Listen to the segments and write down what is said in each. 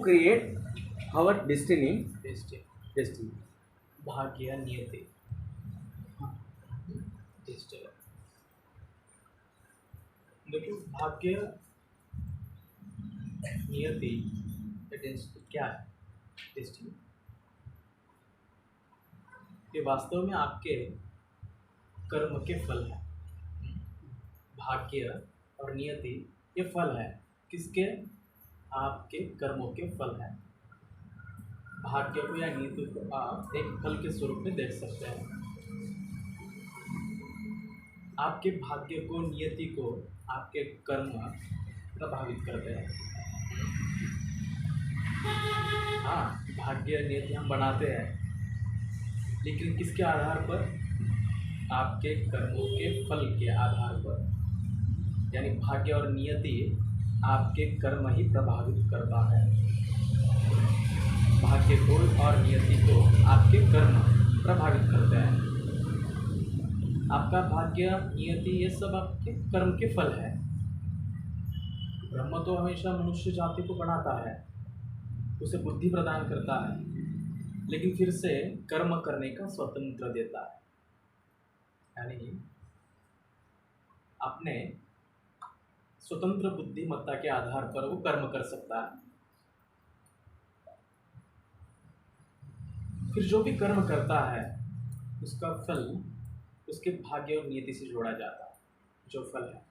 create our destiny. Destiny, Destiny. भाग्य, नियति, destiny. देखो भाग्य, नियति, डेस्टिनी क्या है? डेस्टिनी ये वास्तव में आपके कर्म के फल है। भाग्य और नियति ये फल है किसके? आपके कर्मों के फल है। भाग्य को या नियति को आप एक फल के स्वरूप में देख सकते हैं। आपके भाग्य को, नियति को आपके कर्म प्रभावित करते हैं। हाँ, भाग्य नियति हम बनाते हैं, लेकिन किसके आधार पर? आपके कर्मों के फल के आधार पर। यानी भाग्य और नियति आपके कर्म ही प्रभावित करता है। भाग्य को और नियति को आपके कर्म प्रभावित करते हैं। आपका भाग्य, नियति ये सब आपके कर्म के फल है। ब्रह्म तो हमेशा मनुष्य जाति को बनाता है, उसे बुद्धि प्रदान करता है, लेकिन फिर से कर्म करने का स्वतंत्र देता है। यानी अपने स्वतंत्र बुद्धिमत्ता के आधार पर वो कर्म कर सकता है। फिर जो भी कर्म करता है उसका फल उसके भाग्य और नियति से जोड़ा जाता है। जो फल है,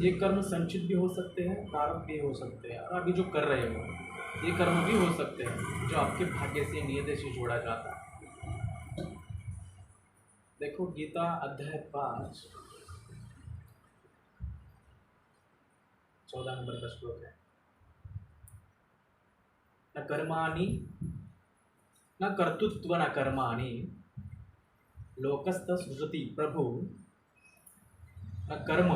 ये कर्म संचित भी हो सकते हैं, प्रारब्ध भी हो सकते हैं, और अभी जो कर रहे हो ये कर्म भी हो सकते हैं जो आपके भाग्य से, नियति से जोड़ा जाता है। देखो गीता अध्याय 5 14 नंबर का श्लोक है। न कर्माणि न कर्तृत्व न कर्माणि लोकस्थ सृजति प्रभु न कर्म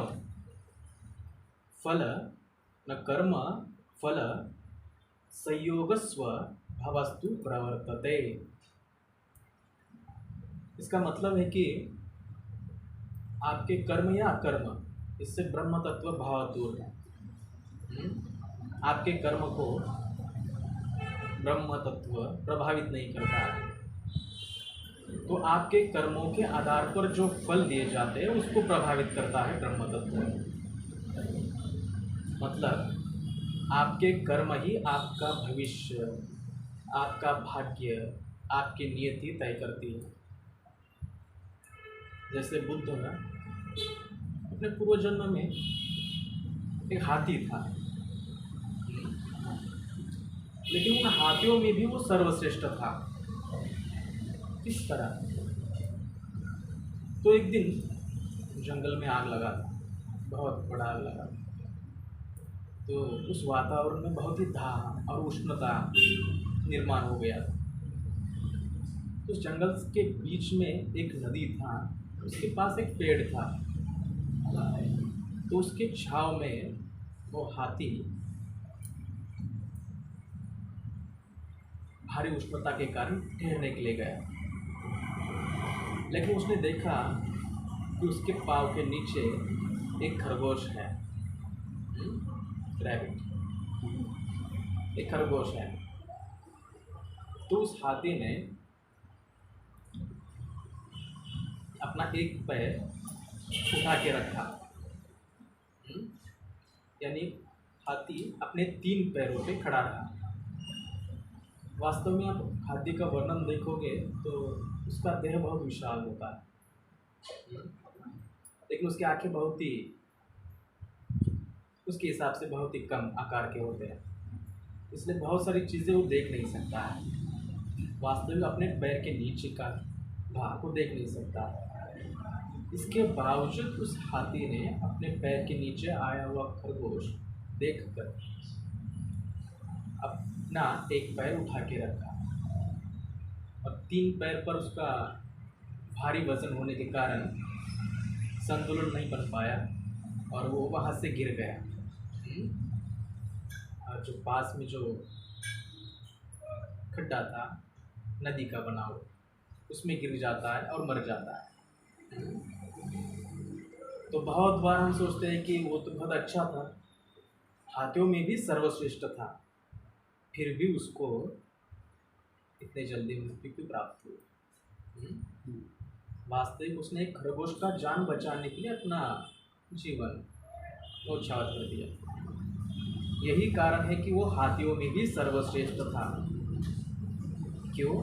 फल न कर्म फल संयोगस्व भवस्तु प्रवर्तते। इसका मतलब है कि आपके कर्म या अकर्म, इससे ब्रह्म तत्व भाव दूर है। आपके कर्म को ब्रह्म तत्व प्रभावित नहीं करता है। तो आपके कर्मों के आधार पर जो फल दिए जाते हैं उसको प्रभावित करता है ब्रह्म तत्व। मतलब आपके कर्म ही आपका भविष्य, आपका भाग्य, आपकी नियति तय करती है। जैसे बुद्ध ना अपने पूर्व जन्म में एक हाथी था, लेकिन उन हाथियों में भी वो सर्वश्रेष्ठ था। किस तरह? तो एक दिन जंगल में आग लगा था, बहुत बड़ा आग लगा। तो उस वातावरण में बहुत ही दाह और उष्णता निर्माण हो गया था। उस जंगल के बीच में एक नदी था, उसके पास एक पेड़ था। तो उसके छांव में वो हाथी भारी उष्णता के कारण ठहरने के लिए गया, लेकिन उसने देखा कि उसके पाँव के नीचे एक खरगोश है, रैबिट, एक खरगोश है। तो उस हाथी ने अपना एक पैर उठा के रखा, यानी हाथी अपने 3 पैरों पे खड़ा रहा। वास्तव में आप हाथी का वर्णन देखोगे तो उसका देह बहुत विशाल होता है, लेकिन उसकी आंखें बहुत ही उसके हिसाब से बहुत ही कम आकार के होते हैं, इसलिए बहुत सारी चीज़ें वो देख नहीं सकता है। वास्तविक अपने पैर के नीचे का भाग को देख नहीं सकता है। इसके बावजूद उस हाथी ने अपने पैर के नीचे आया हुआ खरगोश देखकर अपना एक पैर उठा के रखा, और 3 पैर पर उसका भारी वजन होने के कारण संतुलन नहीं बन पाया और वो वहाँ से गिर गया। और जो पास में जो खड्डा था नदी का बना हुआ, उसमें गिर जाता है और मर जाता है। तो बहुत बार हम सोचते हैं कि वो तो बहुत अच्छा था, हाथियों में भी सर्वश्रेष्ठ था, फिर भी उसको इतने जल्दी मृत्यु क्यों प्राप्त हुई? वास्तविक उसने एक खरगोश का जान बचाने के लिए अपना जीवन न्यौछावर कर दिया। यही कारण है कि वो हाथियों में भी सर्वश्रेष्ठ था। क्यों?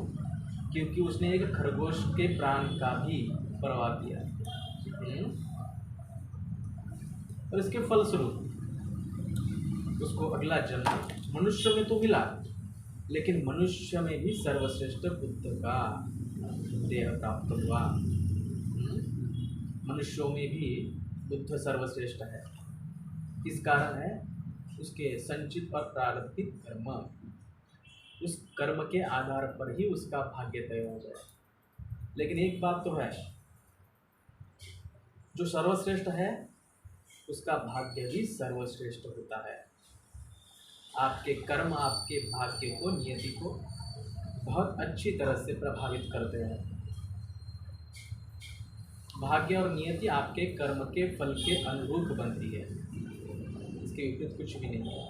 क्योंकि उसने एक खरगोश के प्राण का भी परवाह किया। और इसके फलस्वरूप उसको अगला जन्म मनुष्य में तो मिला, लेकिन मनुष्य में भी सर्वश्रेष्ठ बुद्ध का देह प्राप्त हुआ। मनुष्यों में भी बुद्ध सर्वश्रेष्ठ है। इस कारण है उसके संचित और प्रारब्धिक कर्म, उस कर्म के आधार पर ही उसका भाग्य तय हो जाए। लेकिन एक बात तो है, जो सर्वश्रेष्ठ है उसका भाग्य भी सर्वश्रेष्ठ होता है। आपके कर्म आपके भाग्य को, नियति को बहुत अच्छी तरह से प्रभावित करते हैं। भाग्य और नियति आपके कर्म के फल के अनुरूप बनती है, इसके विपरीत कुछ भी नहीं है।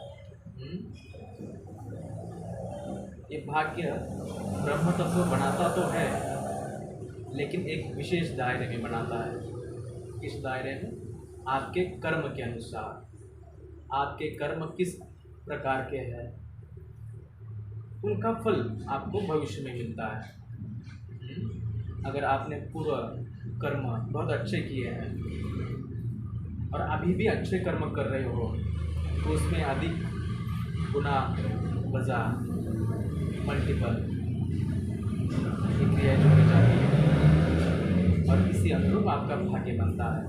ये भाग्य ब्रह्म तत्व बनाता तो है, लेकिन एक विशेष दायरे में बनाता है। किस दायरे में? आपके कर्म के अनुसार। आपके कर्म किस प्रकार के हैं, उनका फल आपको भविष्य में मिलता है। अगर आपने पूर्व कर्म बहुत अच्छे किए हैं और अभी भी अच्छे कर्म कर रहे हो, तो उसमें अधिक गुना वजा मल्टीपल क्रिया जो हो जाती है और इसी अनुरूप आपका भाग्य बनता है।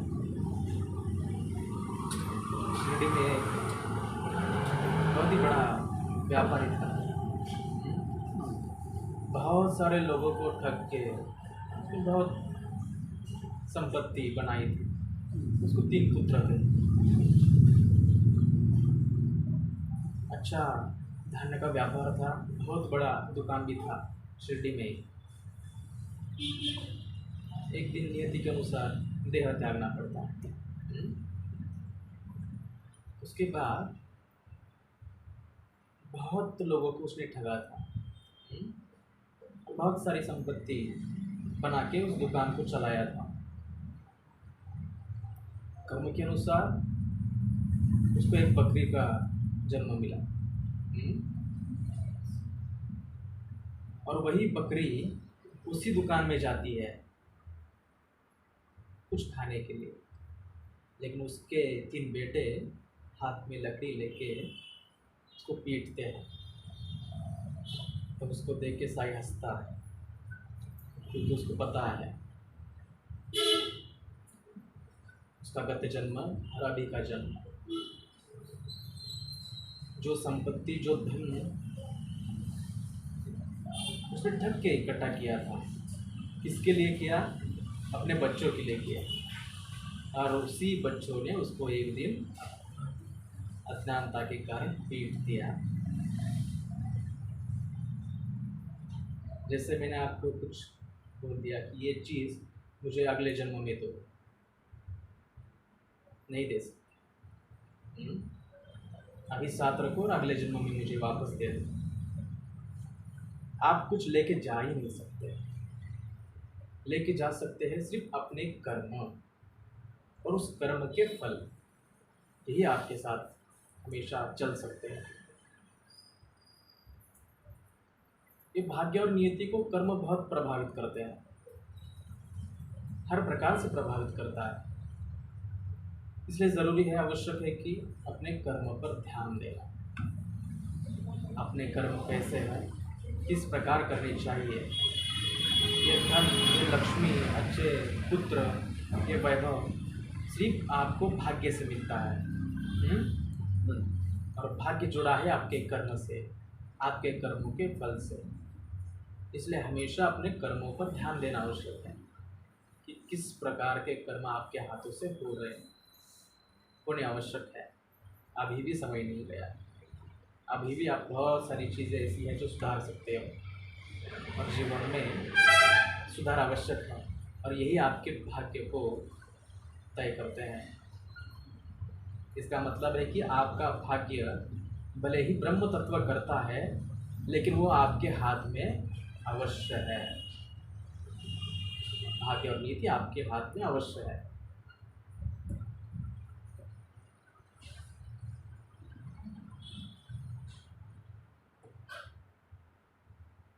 शिरडी में एक बहुत ही बड़ा व्यापारी था, बहुत सारे लोगों को ठग के बहुत संपत्ति बनाई थी। उसको 3 पुत्र थे। अच्छा धान्य का व्यापार था, बहुत बड़ा दुकान भी था शिरडी में। एक दिन नियति के अनुसार देह त्यागना पड़ता है। उसके बाद बहुत लोगों को उसने ठगा था। बहुत सारी संपत्ति बना के उस दुकान को चलाया था। कर्म के अनुसार उसको एक बकरी का जन्म मिला, और वही बकरी उसी दुकान में जाती है कुछ खाने के लिए। लेकिन उसके 3 बेटे हाथ में लकड़ी लेके उसको पीटते हैं। तो उसको देख के साई हंसता है, क्योंकि उसको पता है उसका गत जन्म और अभी का जन्म, जो संपत्ति जो धन उसने ठग के इकट्ठा किया था, किसके लिए किया? अपने बच्चों के लिए किया। और उसी बच्चों ने उसको एक दिन अज्ञानता के कारण पीट दिया। जैसे मैंने आपको कुछ बोल दिया कि ये चीज़ मुझे अगले जन्म में तो नहीं दे सकते, अभी साथ रखो और अगले जन्म में मुझे वापस दे दो। आप कुछ लेके जा ही नहीं सकते। लेके जा सकते हैं सिर्फ अपने कर्म और उस कर्म के फल, यही आपके साथ हमेशा चल सकते हैं। ये भाग्य और नियति को कर्म बहुत प्रभावित करते हैं, हर प्रकार से प्रभावित करता है। इसलिए ज़रूरी है, आवश्यक है कि अपने कर्म पर ध्यान देना। अपने कर्म कैसे हैं, किस प्रकार करने चाहिए। ये धन, ये लक्ष्मी, अच्छे पुत्र, ये वैभव सिर्फ आपको भाग्य से मिलता है। और भाग्य जुड़ा है आपके कर्म से, आपके कर्मों के फल से। इसलिए हमेशा अपने कर्मों पर ध्यान देना आवश्यक है कि किस प्रकार के कर्म आपके हाथों से हो रहे हैं, होने आवश्यक है। अभी भी समय नहीं गया, अभी भी आप बहुत सारी चीज़ें ऐसी हैं जो सुधार सकते हो, और जीवन में सुधार आवश्यक है, और यही आपके भाग्य को तय करते हैं। इसका मतलब है कि आपका भाग्य भले ही ब्रह्म तत्व करता है, लेकिन वो आपके हाथ में अवश्य है। भाग्य और नीति आपके हाथ में अवश्य है।